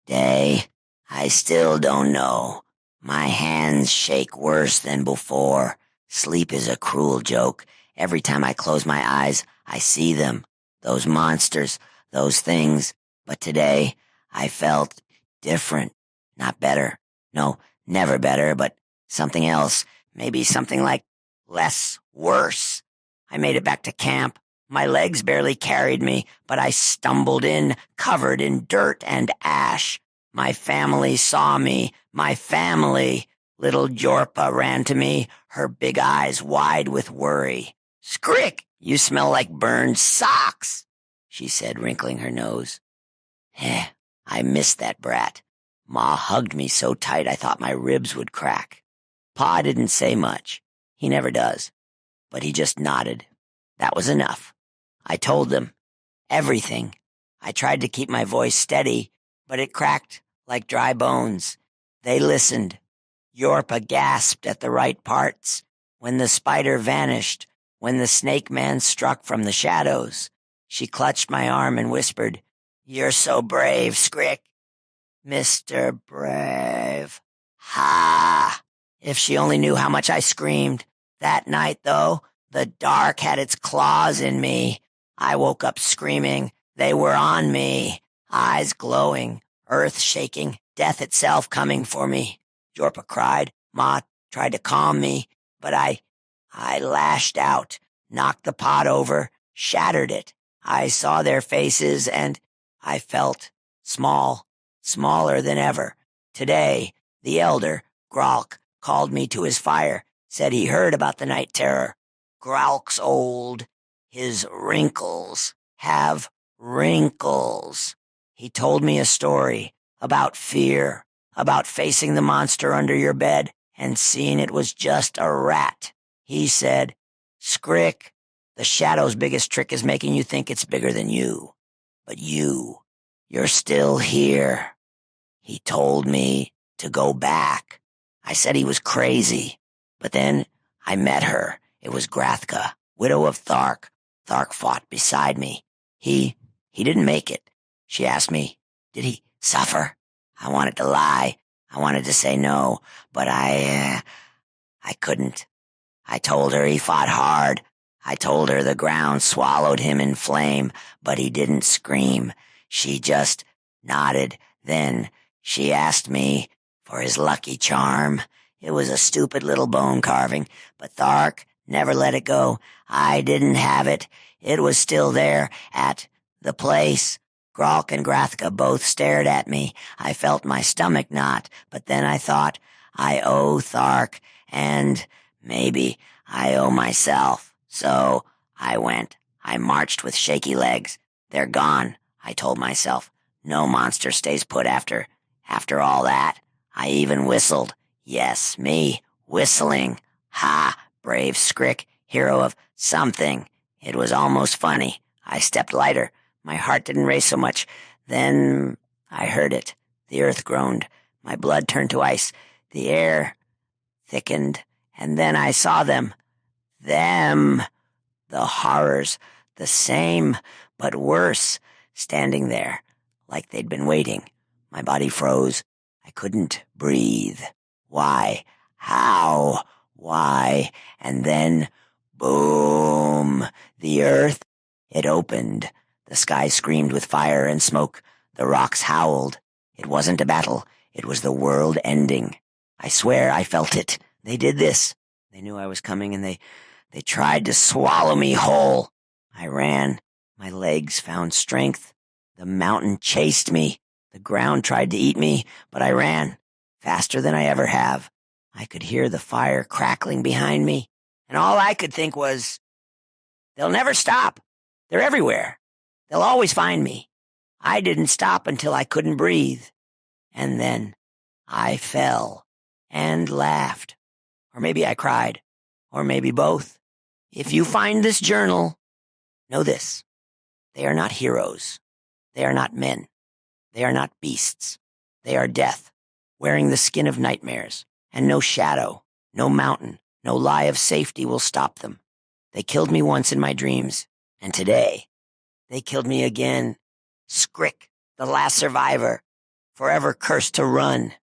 Day, I still don't know. My hands shake worse than before. Sleep is a cruel joke. Every time I close my eyes, I see them. Those monsters, those things. But today, I felt different. Not better. No, never better, but something else. Maybe something like less worse. I made it back to camp. My legs barely carried me, but I stumbled in, covered in dirt and ash. My family saw me. My family. Little Jorpa ran to me, her big eyes wide with worry. "Skrik, you smell like burned socks," she said, wrinkling her nose. I missed that brat. Ma hugged me so tight I thought my ribs would crack. Pa didn't say much. He never does. But he just nodded. That was enough. I told them everything. I tried to keep my voice steady, but it cracked like dry bones. They listened. Yorpa gasped at the right parts. When the spider vanished, when the snake man struck from the shadows, she clutched my arm and whispered, "You're so brave, Skrik." Mr. Brave. Ha! If she only knew how much I screamed. That night, though, the dark had its claws in me. I woke up screaming. They were on me. Eyes glowing, earth shaking, death itself coming for me. Jorpa cried. Ma tried to calm me, but I lashed out, knocked the pot over, shattered it. I saw their faces, and I felt small, smaller than ever. Today, the elder, Gralk, called me to his fire, said he heard about the night terror. Gralk's old. His wrinkles have wrinkles. He told me a story about fear, about facing the monster under your bed and seeing it was just a rat. He said, "Skrik, the shadow's biggest trick is making you think it's bigger than you. But you're still here." He told me to go back. I said he was crazy. But then I met her. It was Grathka, widow of Thark. Thark fought beside me. He didn't make it. She asked me, did he suffer? I wanted to lie. I wanted to say no, but I couldn't. I told her he fought hard. I told her the ground swallowed him in flame, but he didn't scream. She just nodded. Then she asked me for his lucky charm. It was a stupid little bone carving, but Thark never let it go. I didn't have it. It was still there at the place. Gralk and Grathka both stared at me. I felt my stomach knot, but then I thought, I owe Thark, and maybe I owe myself. So I went. I marched with shaky legs. They're gone, I told myself. No monster stays put after all that. I even whistled. Yes, me, whistling. Ha, brave Skrik, hero of something. It was almost funny. I stepped lighter. My heart didn't race so much. Then I heard it. The earth groaned. My blood turned to ice. The air thickened. And then I saw them. Them. The horrors. The same, but worse. Standing there, like they'd been waiting. My body froze. I couldn't breathe. Why? How? Why? And then, boom! The earth, it opened. The sky screamed with fire and smoke. The rocks howled. It wasn't a battle. It was the world ending. I swear I felt it. They did this. They knew I was coming, and they tried to swallow me whole. I ran. My legs found strength. The mountain chased me. The ground tried to eat me, but I ran. Faster than I ever have. I could hear the fire crackling behind me, and all I could think was, they'll never stop. They're everywhere. They'll always find me. I didn't stop until I couldn't breathe. And then I fell and laughed. Or maybe I cried. Or maybe both. If you find this journal, know this. They are not heroes. They are not men. They are not beasts. They are death, wearing the skin of nightmares, and no shadow, no mountain, no lie of safety will stop them. They killed me once in my dreams, and today, they killed me again. Skrik, the last survivor. forever cursed to run.